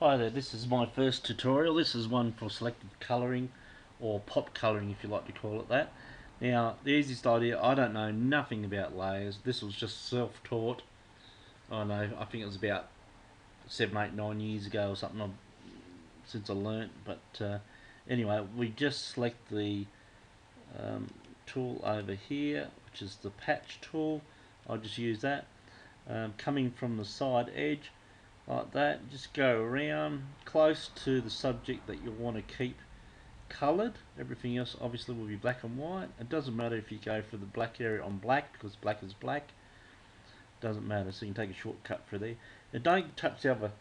Hi there, this is my first tutorial. This is one for selective colouring, or PoP colouring if you like to call it that. Now, the easiest idea, I don't know nothing about layers. This was just self-taught. I know, I think it was about 7, 8, 9 years ago or something since I learnt. But anyway, we just select the tool over here, which is the patch tool. I'll just use that. Coming from the side edge, like that, just go around close to the subject that you want to keep coloured. Everything else obviously will be black and white. It doesn't matter if you go for the black area on black, because black is black. Doesn't matter, so you can take a shortcut through there. Now don't touch the other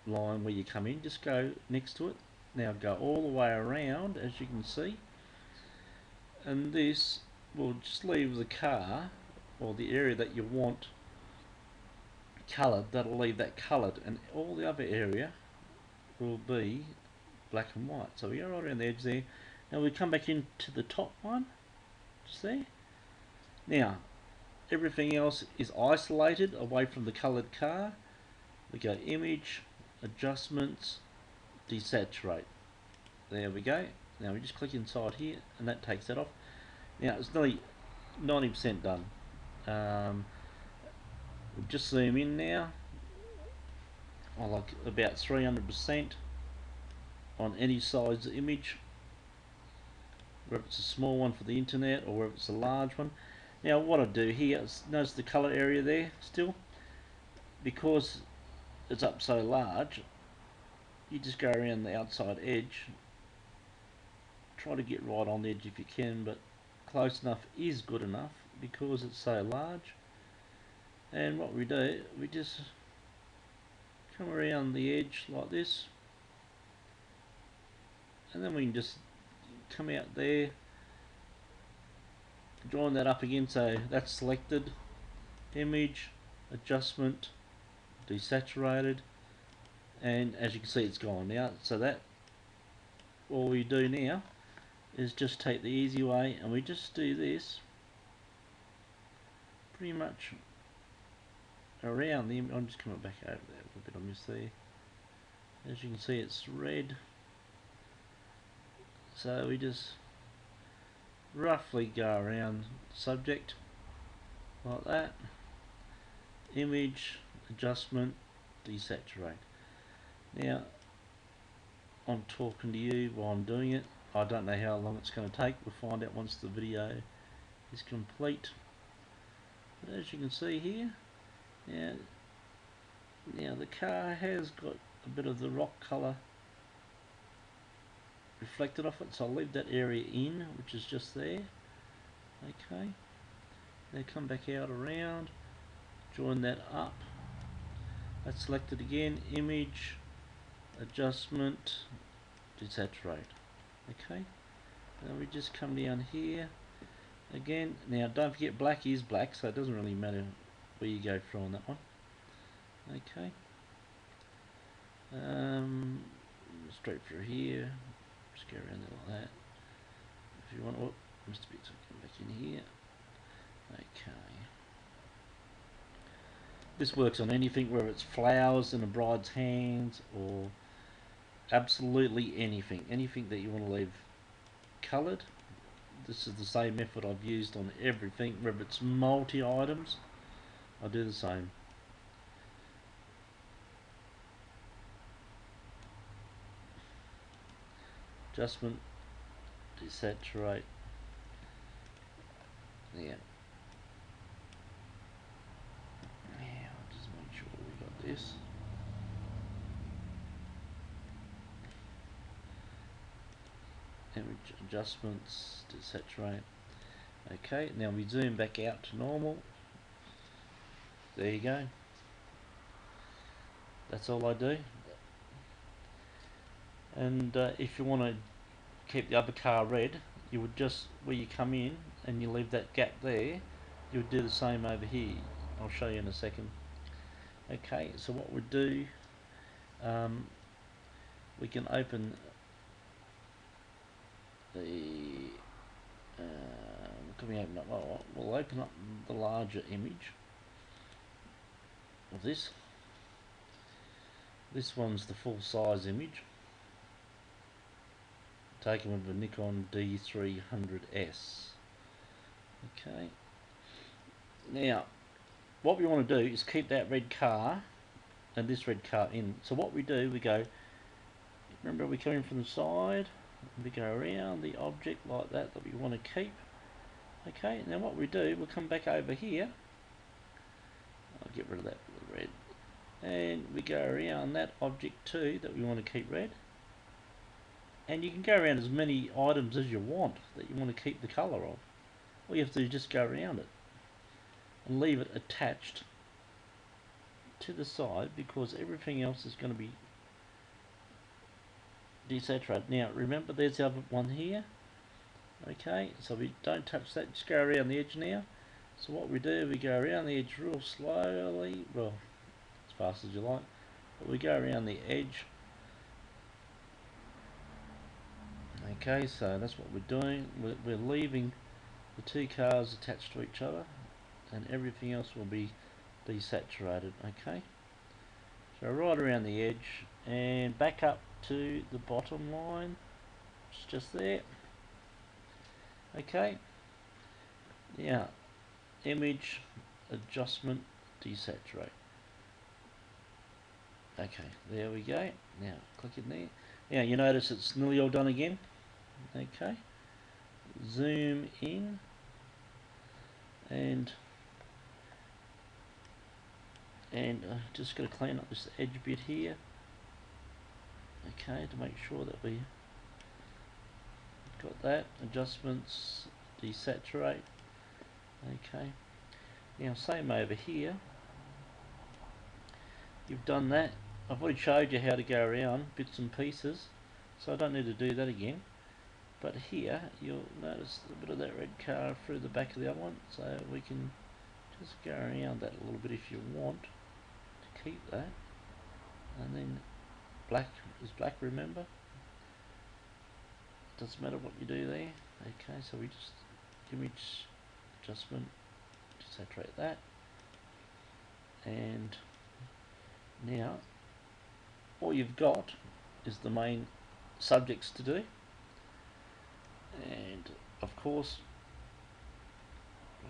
line where you come in, just go next to it. Now go all the way around, as you can see, and this will just leave the car, or the area that you want coloured, that'll leave that coloured, and all the other area will be black and white. So we go right around the edge there. Now we come back into the top one, just there. Now everything else is isolated away from the coloured car. We go image, adjustments, desaturate. There we go. Now we just click inside here and that takes that off. Now it's nearly 90% done. We'll just zoom in now. I like about 300% on any size image, whether it's a small one for the internet or whether it's a large one. Now what I do here is, notice the colour area there still, because it's up so large, you just go around the outside edge, try to get right on the edge if you can, but close enough is good enough because it's so large. And what we do, we just come around the edge like this, and then we can just come out there, join that up again, so that's selected, image, adjustment, desaturated, and as you can see it's gone now. So that, all we do now is just take the easy way and we just do this pretty much around the image. I'm just coming back over there a bit, I missed there. As you can see it's red, so we just roughly go around subject like that, image, adjustment, desaturate. Now I'm talking to you while I'm doing it. I don't know how long it's going to take. We'll find out once the video is complete. But as you can see here, now the car has got a bit of the rock colour reflected off it, so I'll leave that area in, which is just there. Okay, now come back out around, join that up, that's selected again, image, adjustment, desaturate. Okay, now we just come down here again. Now don't forget black is black, so it doesn't really matter where you go through on that one. Okay, straight through here, just go around there like that. If you want, oh, missed a bit, so come back in here. Okay, this works on anything, whether it's flowers in a bride's hands or absolutely anything that you want to leave coloured. This is the same method I've used on everything, whether it's multi-items, I do the same. Adjustment, desaturate. Yeah. I'll just make sure we got this. Image adjustments, desaturate. Okay, now we zoom back out to normal. There you go. That's all I do. And if you want to keep the other car red, you would just, where you come in and you leave that gap there, you would do the same over here. I'll show you in a second. Okay, so what we do, we can open the can we open up? Well, we'll open up the larger image of this. This one's the full size image, taken with a Nikon D300S. Okay. Now, what we want to do is keep that red car and this red car in. So what we do, we go, remember we're coming from the side, and we go around the object like that we want to keep. Okay, now what we do, we'll come back over here. I'll get rid of that red. And we go around that object too that we want to keep red. And you can go around as many items as you want that you want to keep the colour of. All you have to do is just go around it and leave it attached to the side, because everything else is going to be desaturated. Now remember, there's the other one here. Okay, so we don't touch that, just go around the edge now. So what we do, we go around the edge real slowly, well, as fast as you like, but we go around the edge. Okay, so that's what we're doing. We're leaving the two cars attached to each other, and everything else will be desaturated. Okay, so right around the edge and back up to the bottom line. It's just there. Okay, now image, adjustment, desaturate. Okay, there we go. Now click in there. Now you notice it's nearly all done again. Okay, zoom in and just got to clean up this edge bit here. Okay, to make sure that we got that. Adjustments, desaturate. Okay, now same over here. You've done that. I've already showed you how to go around bits and pieces, so I don't need to do that again. But here you'll notice a bit of that red car through the back of the other one, so we can just go around that a little bit if you want to keep that. And then black is black, remember? Doesn't matter what you do there. Okay, so we just image, adjustment, desaturate that. And now all you've got is the main subjects to do. And of course,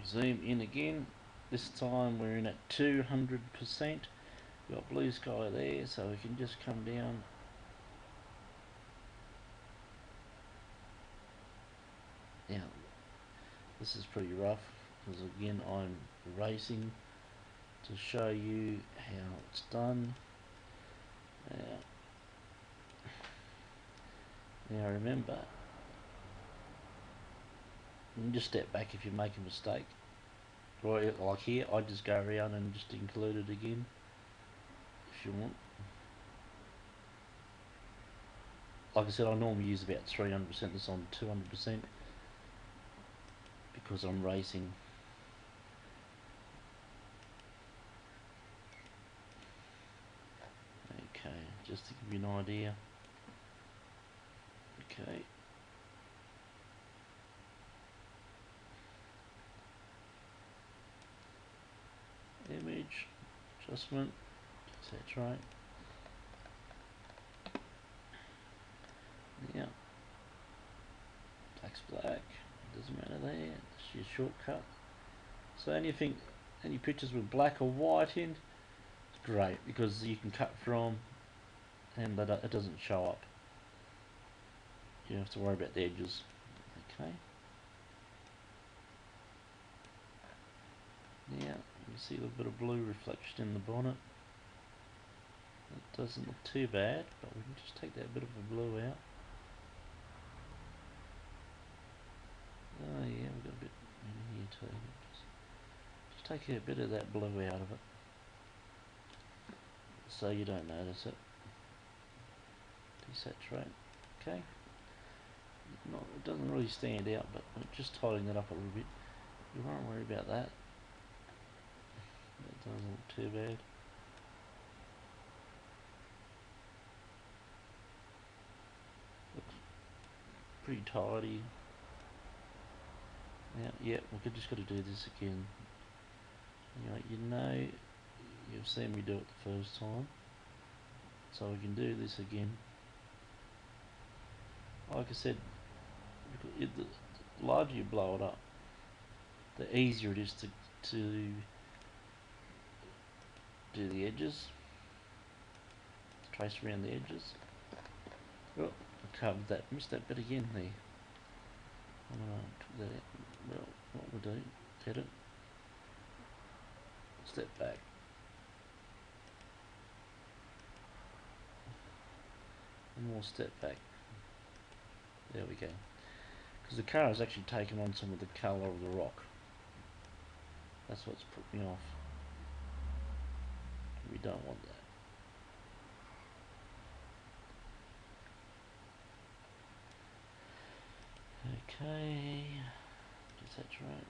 zoom in again. This time we're in at 200%. We've got blue sky there, so we can just come down. Now, this is pretty rough because again I'm erasing to show you how it's done. Now remember, you can just step back if you make a mistake. Right, like here, I just go around and just include it again if you want. Like I said, I normally use about 300%, this on 200% because I'm racing. Okay, just to give you an idea. Okay. Image, adjustment, saturate. Yeah. Black's black, doesn't matter there, it's your shortcut. So anything, any pictures with black or white in, it's great because you can cut from and but it doesn't show up. You don't have to worry about the edges. Okay. Now you see a little bit of blue reflection in the bonnet. It doesn't look too bad, but we can just take that bit of the blue out. Oh yeah, we've got a bit in here too. Just take a bit of that blue out of it, so you don't notice it. Desaturate. Okay. Not, it doesn't really stand out, but just tidying that up a little bit. You won't worry about that. That doesn't look too bad. Looks pretty tidy. Now, yeah, we've just got to do this again. You know, you've seen me do it the first time. So we can do this again. Like I said, the larger you blow it up, the easier it is to do the edges, trace around the edges. Oh, I covered that, missed that bit again there. I'm going to took that out. Well, what we'll do, edit, step back. And more step back. There we go. Because the car has actually taken on some of the colour of the rock. That's what's put me off. We don't want that. Okay, desaturate.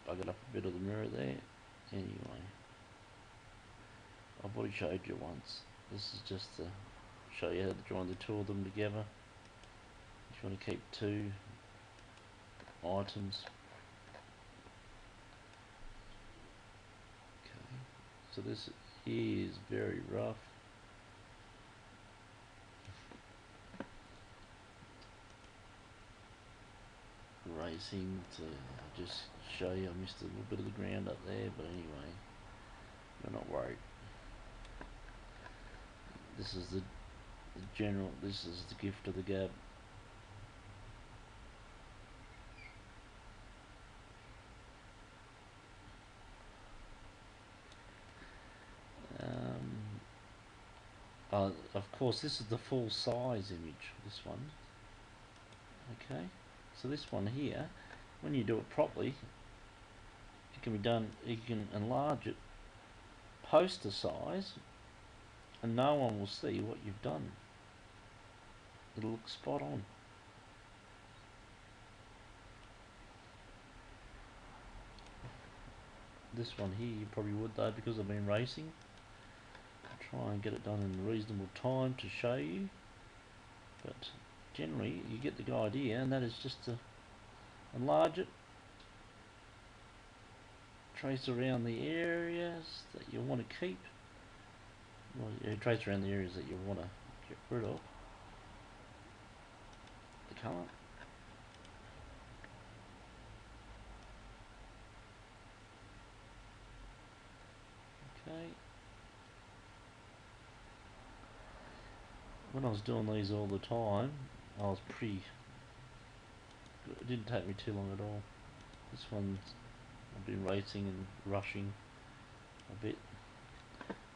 Buggered up a bit of the mirror there. Anyway, I've already showed you once. This is just to show you how to join the two of them together. If you want to keep two items. Okay, so this is very rough. Racing to just show you, I missed a little bit of the ground up there, but anyway, we're not worried. This is the general, this is the gift of the gab. Of course, this is the full size image, this one. Okay, so this one here, when you do it properly, it can be done, you can enlarge it poster size and no one will see what you've done. It'll look spot on. This one here you probably would though, because I've been racing. I'll try and get it done in a reasonable time to show you, but generally you get the idea, and that is just to enlarge it, trace around the areas that you want to keep. Well, you trace around the areas that you want to get rid of the colour. Okay. When I was doing these all the time, I was pretty. It didn't take me too long at all. This one, I've been racing and rushing a bit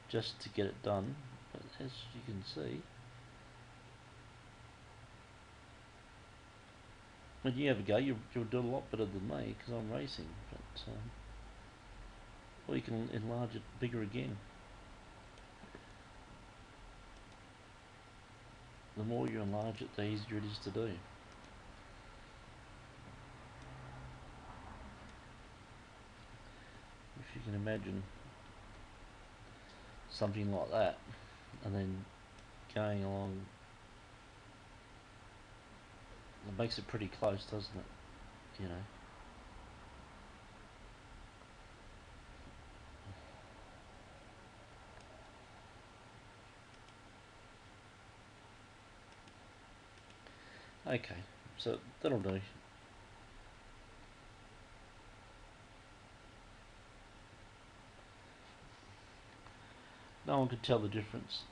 just to get it done, but as you can see, when you have a go, you'll do a lot better than me because I'm racing. But or you can enlarge it bigger again. The more you enlarge it, the easier it is to do. If you can imagine something like that, and then going along, it makes it pretty close, doesn't it? You know. Okay, so that'll do. No one could tell the difference.